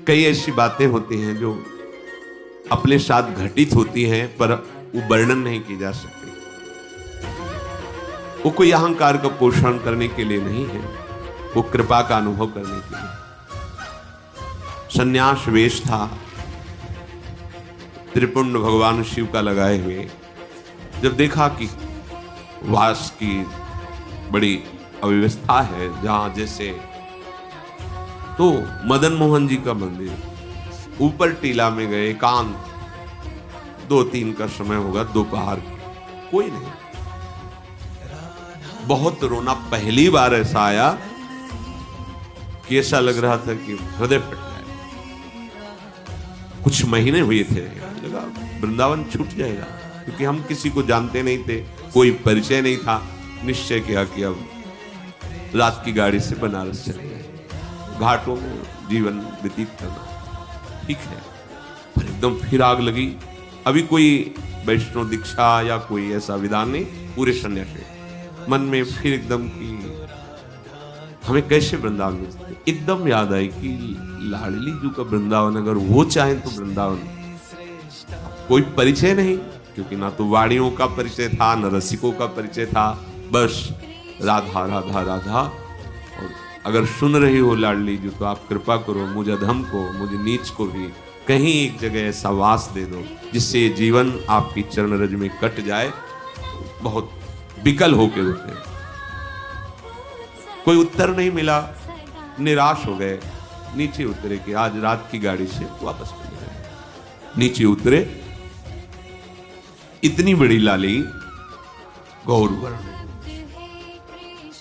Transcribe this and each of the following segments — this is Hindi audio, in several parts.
कई ऐसी बातें होती हैं जो अपने साथ घटित होती हैं पर वो वर्णन नहीं की जा सकती। वो कोई अहंकार का पोषण करने के लिए नहीं है, वो कृपा का अनुभव करने के लिए। संन्यास वेश था, त्रिपुंड भगवान शिव का लगाए हुए। जब देखा कि वास की बड़ी अव्यवस्था है जहां जैसे, तो मदन मोहन जी का मंदिर ऊपर टीला में गए, एकांत, 2-3 का समय होगा, दोपहर, कोई नहीं। बहुत रोना, पहली बार ऐसा आया कि ऐसा लग रहा था कि हृदय फट जाए। कुछ महीने हुए थे, लगा वृंदावन छूट जाएगा, क्योंकि हम किसी को जानते नहीं थे, कोई परिचय नहीं था। निश्चय किया कि अब रात की गाड़ी से बनारस चले गए, घाटों में जीवन व्यतीत करना ठीक है। पर एकदम फिर आग लगी। अभी कोई वैष्णव दीक्षा या कोई ऐसा विधान नहीं, पूरे सन्यासी। मन में फिर एकदम कि हमें कैसे वृंदावन मिलते। एकदम याद आई कि लाडली जी का वृंदावन, अगर वो चाहें तो वृंदावन। कोई परिचय नहीं, क्योंकि ना तो वाणियों का परिचय था, न रसिकों का परिचय था, बस राधा राधा राधा। और अगर सुन रही हो लाडली जी तो आप कृपा करो, मुझे अधम को, मुझे नीच को भी कहीं एक जगह ऐसा वास दे दो जिससे जीवन आपकी चरण रज में कट जाए। बहुत विकल होके उठे, कोई उत्तर नहीं मिला, निराश हो गए। नीचे उतरे कि आज रात की गाड़ी से वापस मिल गए। नीचे उतरे, इतनी बड़ी लाली गौर वर्ण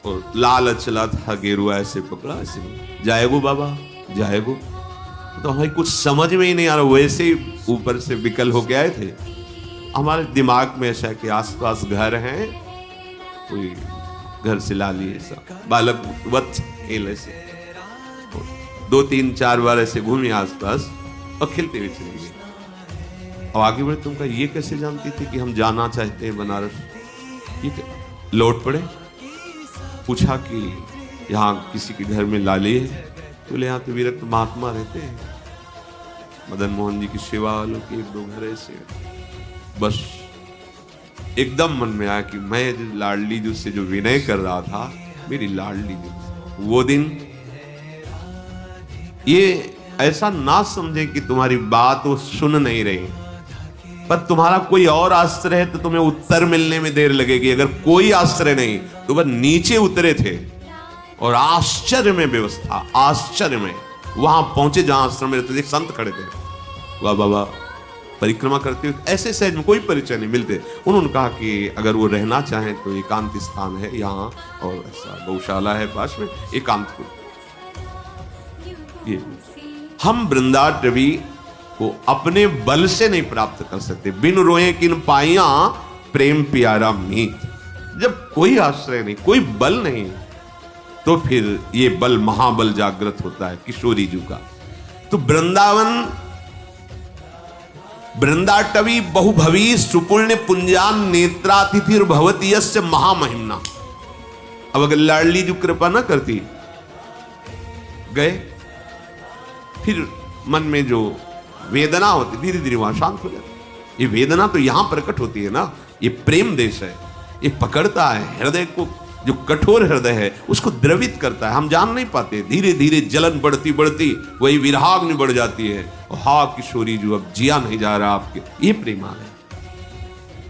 और लाल अचला था, गेरुआ ऐसे पकड़ा, ऐसे जाएगो बाबा जाएगो। तो हमें कुछ समझ में ही नहीं आ रहा, वैसे ही ऊपर से विकल होके आए थे। हमारे दिमाग में ऐसा कि आसपास घर हैं, कोई घर से लाली ऐसा बालक वत खेल, ऐसे 2-3-4 बार ऐसे घूमे आसपास और खेलते हुए चले गए। और आगे बढ़े, तुमका ये कैसे जानती थी कि हम जाना चाहते हैं बनारस? ये लौट पड़े, पूछा कि यहाँ किसी के घर में लाली है? बोले यहाँ तो विरक्त महात्मा रहते हैं, मदन मोहन जी की सेवा वालों के 1-2 घर ऐसे। बस एकदम मन में आया कि मैं जो लाडली जी से जो विनय कर रहा था, मेरी लाडली जी वो दिन, ये ऐसा ना समझे कि तुम्हारी बात वो सुन नहीं रही, पर तुम्हारा कोई और आश्रय है तो तुम्हें उत्तर मिलने में देर लगेगी। अगर कोई आश्रय नहीं तो वह नीचे उतरे थे और आश्चर्य में व्यवस्था, आश्चर्य में वहां पहुंचे जहां आश्रम में रहते थे। संत खड़े थे, वाह बाबा परिक्रमा करते हुए, ऐसे सहज में कोई परिचय नहीं मिलते। उन्होंने कहा कि अगर वो रहना चाहें तो एकांत स्थान है यहाँ, और ऐसा गौशाला है पास में, एकांत को। ये हम वृंदाटवी को अपने बल से नहीं प्राप्त कर सकते। बिन रोए किन पाइया प्रेम प्यारा मीत। जब कोई आश्रय नहीं, कोई बल नहीं, तो फिर ये बल महाबल जागृत होता है किशोरी जी का। तो वृंदावन, वृंदाटवी बहुभवी सुपुण्य पुंजान नेत्रातिथिर भवती यस्य महामहिमना। अब अगर लाडली जी कृपा ना करती, गए, फिर मन में जो वेदना होती धीरे धीरे वहां शांत हो जाती। ये वेदना तो यहां प्रकट होती है ना, ये प्रेम देश है, ये पकड़ता है हृदय को, जो कठोर हृदय है उसको द्रवित करता है। हम जान नहीं पाते, धीरे धीरे जलन बढ़ती बढ़ती वही विराग्नि बढ़ जाती है। हा किशोरी जो अब जिया नहीं जा रहा आपके, ये प्रेम है।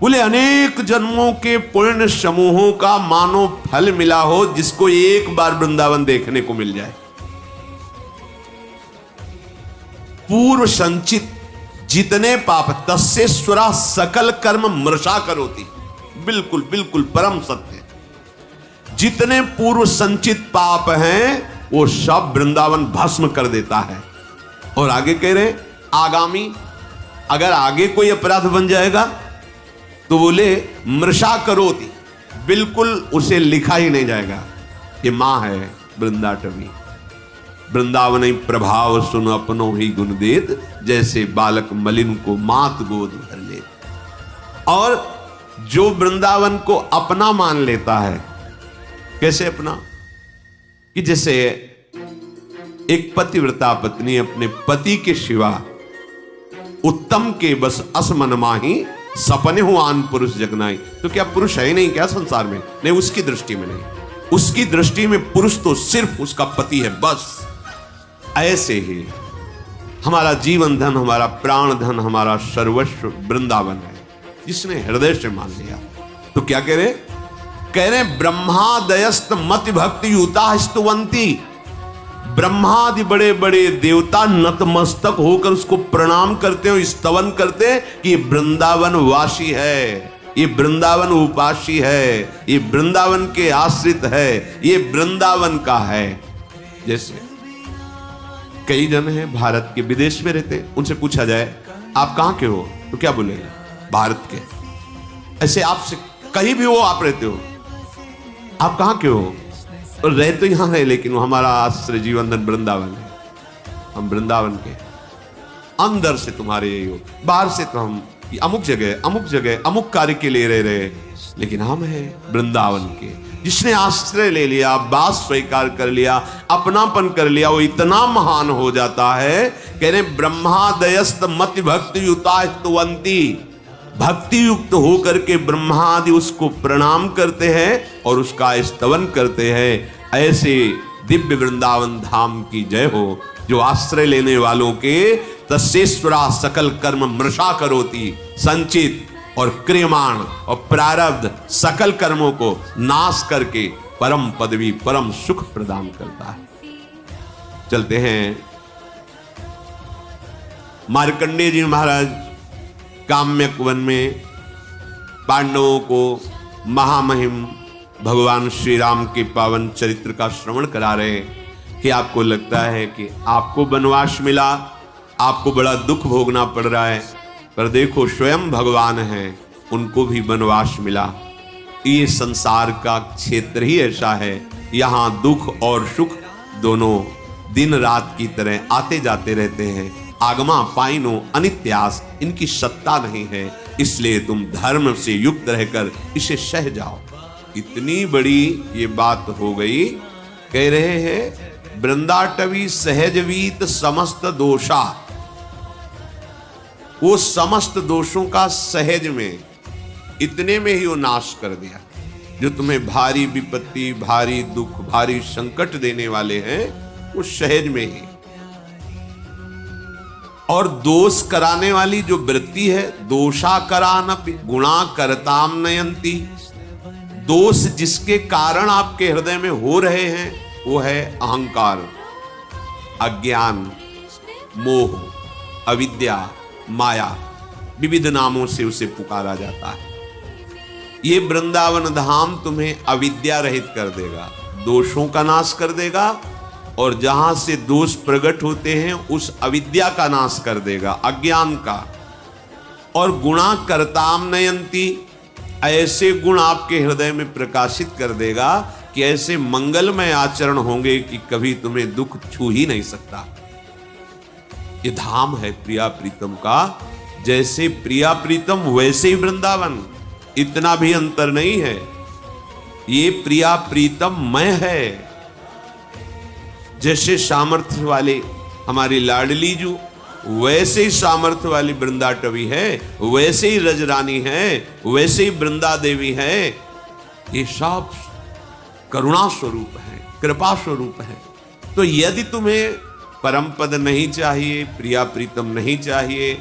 बोले अनेक जन्मों के पुण्य समूहों का मानो फल मिला हो जिसको एक बार वृंदावन देखने को मिल जाए। पूर्व संचित जितने पाप तस्येश्वरा सकल कर्म मृषा करोति। बिल्कुल बिल्कुल परम सत्य। जितने पूर्व संचित पाप हैं वो सब वृंदावन भस्म कर देता है। और आगे कह रहे आगामी, अगर आगे कोई अपराध बन जाएगा तो बोले मृषा करोति, बिल्कुल उसे लिखा ही नहीं जाएगा। ये मां है वृंदाटवी। वृंदावन प्रभाव सुन अपनो ही गुण देत, जैसे बालक मलिन को मात गोद भर ले। और जो वृंदावन को अपना मान लेता है, कैसे अपना, कि जैसे एक पतिव्रता पत्नी अपने पति के सिवा उत्तम के बस असमन माही सपने हो आन पुरुष जगनाई। तो क्या पुरुष है नहीं क्या संसार में? नहीं, उसकी दृष्टि में नहीं, उसकी दृष्टि में पुरुष तो सिर्फ उसका पति है बस। ऐसे ही हमारा जीवन धन, हमारा प्राण धन, हमारा सर्वस्व वृंदावन है, जिसने हृदय से मान लिया। तो क्या कह रहे ब्रह्मादयस्त मति भक्ति युता स्तुवंती। ब्रह्मादि बड़े बड़े देवता नतमस्तक होकर उसको प्रणाम करते हैं, स्तवन करते हैं कि ये वृंदावन वासी है, ये वृंदावन उपासी है, ये वृंदावन के आश्रित है, ये वृंदावन का है। जैसे कई जन हैं भारत के विदेश में रहते, उनसे पूछा जाए आप कहां के हो तो क्या बोलेंगे? भारत के। ऐसे आपसे कहीं भी हो, आप रहते हो, आप कहां के हो? और रह तो यहां है, लेकिन वो हमारा आश्रय जीवन धन वृंदावन है, हम वृंदावन के। अंदर से तुम्हारे यही हो, बाहर से तो हम अमुक जगह अमुक कार्य के लिए रह रहे, लेकिन हम हैं वृंदावन के। जिसने आश्रय ले लिया, बात स्वीकार कर लिया, अपनापन कर लिया, वो इतना महान हो जाता है। कह रहे ब्रह्मादयस्त मति भक्ति युता स्तुवंती। भक्ति युक्त होकर के ब्रह्मादि उसको प्रणाम करते हैं और उसका स्तवन करते हैं। ऐसे दिव्य वृंदावन धाम की जय हो, जो आश्रय लेने वालों के तस्येश्वरा सकल कर्म मृषा करोति। संचित और क्रियमाण और प्रारब्ध सकल कर्मों को नाश करके परम पदवी, परम सुख प्रदान करता है। चलते हैं मार्कंडेय जी महाराज काम्यक वन में पांडवों को महामहिम भगवान श्री राम के पावन चरित्र का श्रवण करा रहे। कि आपको लगता है कि आपको वनवास मिला, आपको बड़ा दुख भोगना पड़ रहा है, पर देखो स्वयं भगवान हैं, उनको भी वनवास मिला। ये संसार का क्षेत्र ही ऐसा है, यहाँ दुख और सुख दोनों दिन रात की तरह आते जाते रहते हैं। आगमा पाइनो अनित्यास, इनकी सत्ता नहीं है, इसलिए तुम धर्म से युक्त रहकर इसे सह जाओ। इतनी बड़ी ये बात हो गई। कह रहे हैं वृंदाटवी सहजवीत समस्त दोषा। वो समस्त दोषों का सहज में, इतने में ही वो नाश कर दिया। जो तुम्हें भारी विपत्ति, भारी दुख, भारी संकट देने वाले हैं, वो सहज में ही। और दोष कराने वाली जो वृत्ति है, दोषा करानपि गुणा करताम नयंती। दोष जिसके कारण आपके हृदय में हो रहे हैं, वो है अहंकार, अज्ञान, मोह, अविद्या, माया। विविध नामों से उसे पुकारा जाता है। ये वृंदावन धाम तुम्हें अविद्या रहित कर देगा, दोषों का नाश कर देगा, और जहां से दोष प्रकट होते हैं उस अविद्या का नाश कर देगा, अज्ञान का। और गुणा करताम नयंती, ऐसे गुण आपके हृदय में प्रकाशित कर देगा कि ऐसे मंगलमय आचरण होंगे कि कभी तुम्हें दुख छू ही नहीं सकता। ये धाम है प्रिया प्रीतम का। जैसे प्रिया प्रीतम वैसे ही वृंदावन, इतना भी अंतर नहीं है। ये प्रिया प्रीतम मय है। जैसे सामर्थ्य वाले हमारी लाडली जो, वैसे ही सामर्थ्य वाली वृंदाटवी है, वैसे ही रजरानी है, वैसे ही वृंदा देवी है। ये सब करुणा स्वरूप है, कृपा स्वरूप है। तो यदि तुम्हें परम पद नहीं चाहिए, प्रिया प्रीतम नहीं चाहिए,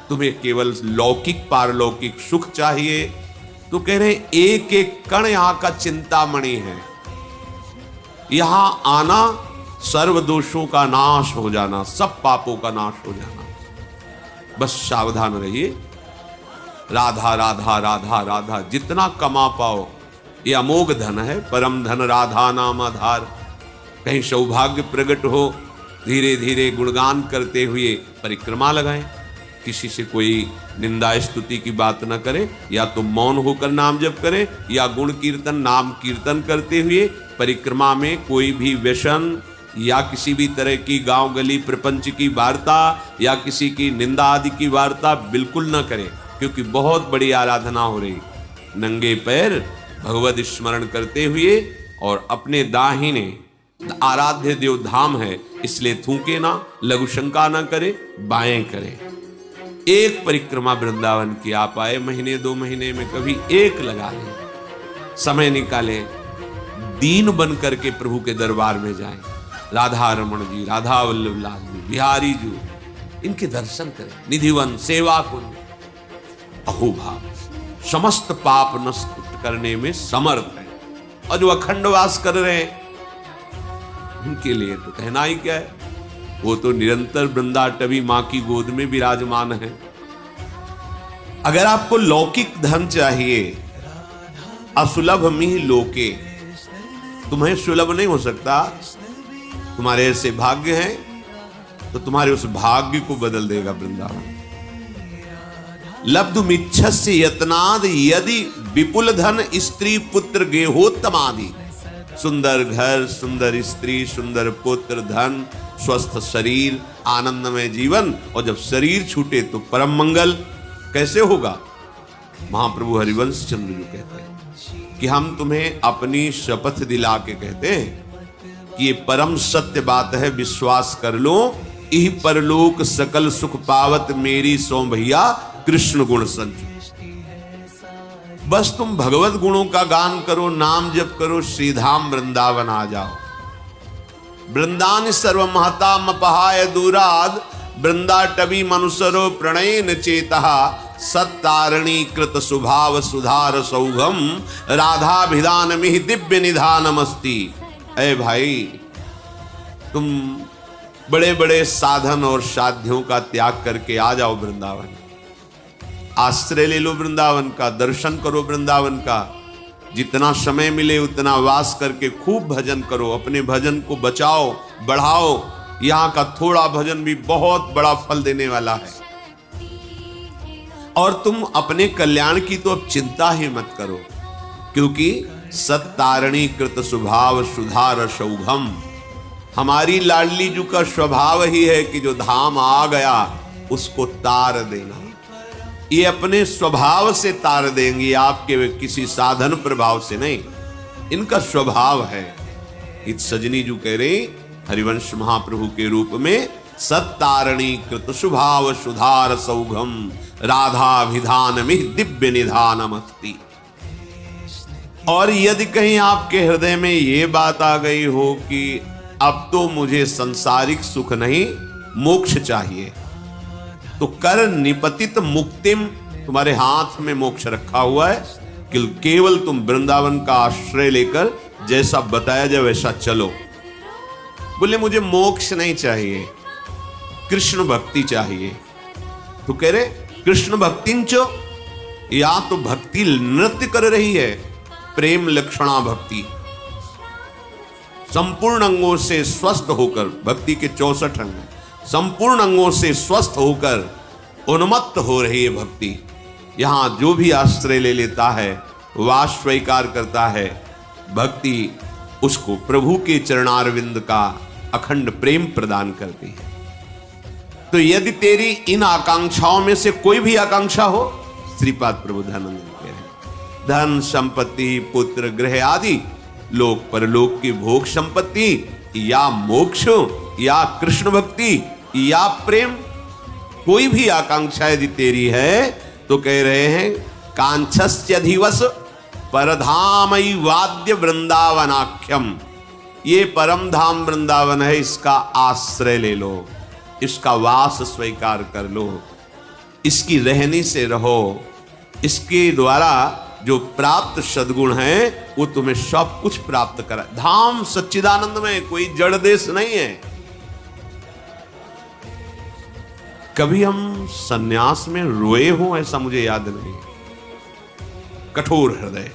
तुम्हें केवल लौकिक पारलौकिक सुख चाहिए, तो कह रहे एक एक कण यहां का चिंतामणि है। यहां आना, सर्व दोषों का नाश हो जाना, सब पापों का नाश हो जाना। बस सावधान रहिए। राधा राधा राधा राधा जितना कमा पाओ, ये अमोघ धन है। परम धन राधा नाम आधार। कहीं सौभाग्य प्रकट हो, धीरे धीरे गुणगान करते हुए परिक्रमा लगाएं। किसी से कोई निंदा स्तुति की बात न करें, या तो मौन होकर नाम जप करें, या गुण कीर्तन नाम कीर्तन करते हुए परिक्रमा में कोई भी व्यसन या किसी भी तरह की गांव गली प्रपंच की वार्ता या किसी की निंदा आदि की वार्ता बिल्कुल न करें, क्योंकि बहुत बड़ी आराधना हो रही। नंगे पैर भगवत स्मरण करते हुए और अपने दाहिने आराध्य देव धाम है, इसलिए थूके ना, लघु शंका ना करे, बाएं करे। एक परिक्रमा वृंदावन की आप आए, महीने 2 महीने में कभी एक लगा लें, समय निकालें, दीन बन करके प्रभु के दरबार में जाएं। राधा रमण जी, राधा वल्लभ लाल जी, बिहारी जी, इनके दर्शन करें। निधिवन, सेवा कुंज, अहोभाव समस्त पाप नष्ट करने में समर्थ है। और जो अखंड वास कर रहे हैं उनके लिए तो कहना ही क्या है, वो तो निरंतर वृंदाटवी मां की गोद में विराजमान है। अगर आपको लौकिक धन चाहिए, असुलभ मिह लोके, तुम्हें सुलभ नहीं हो सकता, तुम्हारे ऐसे भाग्य हैं, तो तुम्हारे उस भाग्य को बदल देगा वृंदावन। लब्धुमिच्छस्य यत्नाद यदि विपुल धन स्त्री पुत्र गेहोत्तमादि। सुंदर घर, सुंदर स्त्री, सुंदर पुत्र, धन, स्वस्थ शरीर, आनंदमय जीवन, और जब शरीर छूटे तो परम मंगल कैसे होगा? महाप्रभु हरिवंश चंद्र जी कहते हैं कि हम तुम्हें अपनी शपथ दिला के कहते हैं कि ये परम सत्य बात है, विश्वास कर लो। इह परलोक सकल सुख पावत मेरी सो भैया कृष्ण गुण संचु। बस तुम भगवत गुणों का गान करो, नाम जप करो, श्रीधाम वृंदावन आ जाओ। वृंदान सर्व महता मपहाय दूराद, वृंदाटवी मनुसरो प्रणयन चेतः, सत्तारणी कृत सुभाव सुधार सौघम, राधाभिधान मिहि दिव्य निधानमस्ति। ऐ भाई, तुम बड़े बड़े साधन और साध्यों का त्याग करके आ जाओ वृंदावन, आश्रय ले लो वृंदावन का, दर्शन करो वृंदावन का। जितना समय मिले उतना वास करके खूब भजन करो, अपने भजन को बचाओ, बढ़ाओ। यहां का थोड़ा भजन भी बहुत बड़ा फल देने वाला है। और तुम अपने कल्याण की तो अब चिंता ही मत करो, क्योंकि सत्तारणी कृत स्वभाव सुधार सौघम। हमारी लाडली जी का स्वभाव ही है कि जो धाम आ गया उसको तार देना। ये अपने स्वभाव से तार देंगी, आपके किसी साधन प्रभाव से नहीं, इनका स्वभाव है। इत सजनी जी कह रहे हरिवंश महाप्रभु के रूप में, सत्तारणी कृत स्वभाव सुधार सौघम, राधाभिधान में दिव्य निधानमस्ति। और यदि कहीं आपके हृदय में ये बात आ गई हो कि अब तो मुझे सांसारिक सुख नहीं, मोक्ष चाहिए, तो कर निपतित मुक्तिम, तुम्हारे हाथ में मोक्ष रखा हुआ है कि केवल तुम वृंदावन का आश्रय लेकर जैसा बताया जाए वैसा चलो। बोले मुझे मोक्ष नहीं चाहिए, कृष्ण भक्ति चाहिए। तो कह रहे कृष्ण भक्तिंचो, या तो भक्ति नृत्य कर रही है, प्रेम लक्षणा भक्ति, संपूर्ण अंगों से स्वस्थ होकर, भक्ति के 64 अंग, संपूर्ण अंगों से स्वस्थ होकर उन्मत्त हो रही है भक्ति। यहां जो भी आश्रय ले लेता है, वास स्वीकार करता है, भक्ति उसको प्रभु के चरणारविंद का अखंड प्रेम प्रदान करती है। तो यदि तेरी इन आकांक्षाओं में से कोई भी आकांक्षा हो, श्रीपाद प्रभु धनानंद कह रहे, धन संपत्ति पुत्र गृह आदि, लोक परलोक की भोग संपत्ति, या मोक्ष, या कृष्ण भक्ति, या प्रेम, कोई भी आकांक्षा यदि तेरी है, तो कह रहे हैं कांक्षस्यधिवस परधामई वाद्य वृंदावनाख्यम। ये परम धाम वृंदावन है, इसका आश्रय ले लो, इसका वास स्वीकार कर लो, इसकी रहनी से रहो। इसके द्वारा जो प्राप्त सद्गुण है वो तुम्हें सब कुछ प्राप्त करा। धाम सच्चिदानंद में कोई जड़ देश नहीं है। कभी हम सन्यास में रोए हो ऐसा मुझे याद नहीं। कठोर हृदय,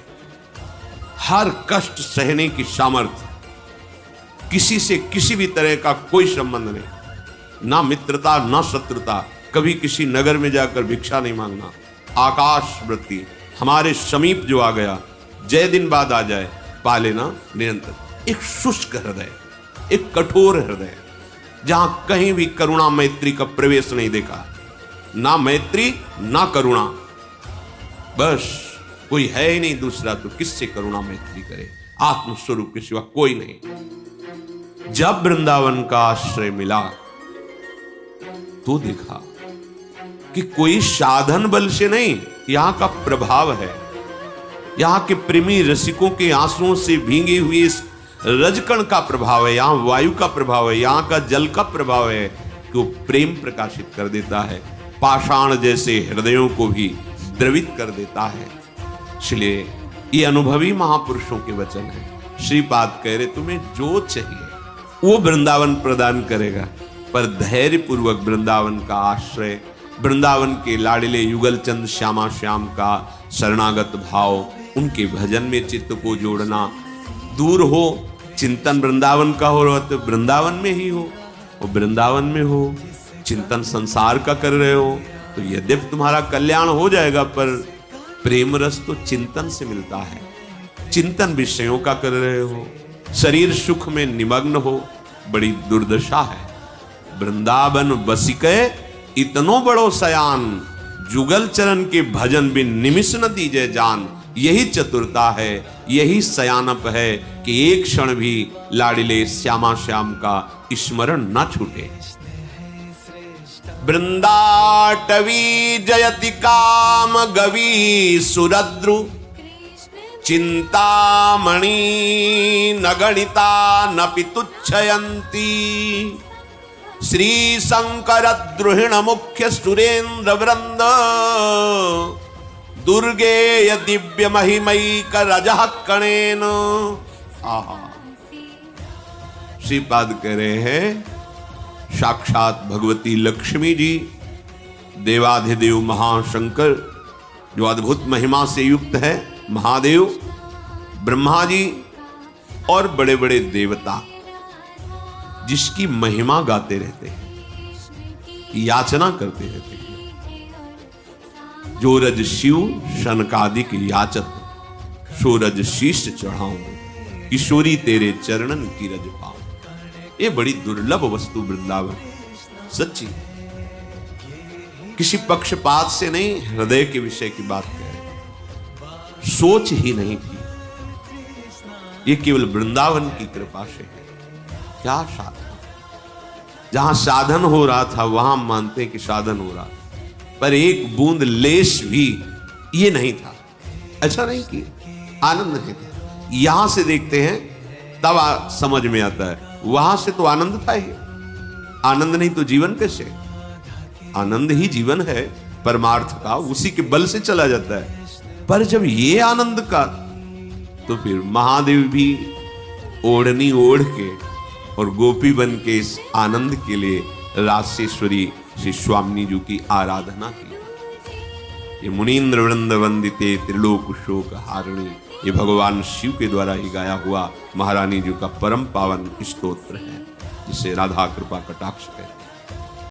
हर कष्ट सहने की सामर्थ्य, किसी से किसी भी तरह का कोई संबंध नहीं, ना मित्रता ना शत्रुता, कभी किसी नगर में जाकर भिक्षा नहीं मांगना। आकाश वृत्ति, हमारे समीप जो आ गया, जय दिन बाद आ जाए, पा लेना निरंतर। एक शुष्क हृदय, एक कठोर हृदय, जहां कहीं भी करुणा मैत्री का प्रवेश नहीं देखा, ना मैत्री ना करुणा, बस कोई है ही नहीं दूसरा, तो किससे करुणा मैत्री करे? आत्मस्वरूप के सिवा कोई नहीं। जब वृंदावन का आश्रय मिला तो देखा कि कोई साधन बल से नहीं, यहां का प्रभाव है। यहां के प्रेमी रसिकों के आंसुओं से भींगे हुए इस रजकण का प्रभाव है, यहां वायु का प्रभाव है, यहां का जल का प्रभाव है कि वो प्रेम प्रकाशित कर देता है, पाषाण जैसे हृदयों को भी द्रवित कर देता है। इसलिए ये अनुभवी महापुरुषों के वचन है। श्रीपाद कह रहे तुम्हें जो चाहिए वो वृंदावन प्रदान करेगा, पर धैर्य पूर्वक वृंदावन का आश्रय, वृंदावन के लाडले युगल चंद श्यामा श्याम का शरणागत भाव, उनके भजन में चित्त को जोड़ना, दूर हो चिंतन वृंदावन का हो रहा तो वृंदावन में ही हो, और वृंदावन में हो चिंतन संसार का कर रहे हो तो यद्यपि तुम्हारा कल्याण हो जाएगा, पर प्रेम रस तो चिंतन से मिलता है। चिंतन विषयों का कर रहे हो, शरीर सुख में निमग्न हो, बड़ी दुर्दशा है। वृंदावन बसिके इतनो बड़ो सयान, जुगल चरण के भजन बिन निमिष न दीजे जान। यही चतुरता है, यही सयानप है कि एक क्षण भी लाडिले श्यामा श्याम का स्मरण न छूटे। वृंदाटवी जयति काम गवी सुरद्रु, चिंतामणि न गणिता न पितुच्छयंती। श्री शंकर द्रुहिण मुख्य सुरेंद्र वृंद, दुर्गे दिव्य महिमैक रजः कणेन। श्रीपाद कह रहे हैं साक्षात भगवती लक्ष्मी जी, देवाधिदेव महाशंकर जो अद्भुत महिमा से युक्त है, महादेव, ब्रह्मा जी और बड़े बड़े देवता जिसकी महिमा गाते रहते हैं, याचना करते रहते हैं। जो रज शिव शनकादिक याचत, सो रज शीश चढ़ाऊं, ईश्वरी तेरे चरणन की रज पाऊं। ये बड़ी दुर्लभ वस्तु वृंदावन, सच्ची किसी पक्षपात से नहीं, हृदय के विषय की बात कह रहे, सोच ही नहीं की, ये केवल वृंदावन की कृपा से है। क्या साधन, जहां साधन हो रहा था वहां मानते कि साधन हो रहा, पर एक बूंद लेश भी ये नहीं था, ऐसा नहीं कि आनंद नहीं था। यहां से देखते हैं तब समझ में आता है, वहां से तो आनंद था ही, आनंद नहीं तो जीवन कैसे? आनंद ही जीवन है परमार्थ का, उसी के बल से चला जाता है। पर जब ये आनंद का, तो फिर महादेव भी ओढ़नी ओढ़ के और गोपी बन के इस आनंद के लिए रासेश्वरी श्री स्वामी जी की आराधना की। ये मुनीन्द्र वृंद वंदिते त्रिलोक शोक हारिणी, ये भगवान शिव के द्वारा ही गाया हुआ महारानी जी का परम पावन स्तोत्र है, जिसे राधा कृपा कटाक्ष कहते हैं।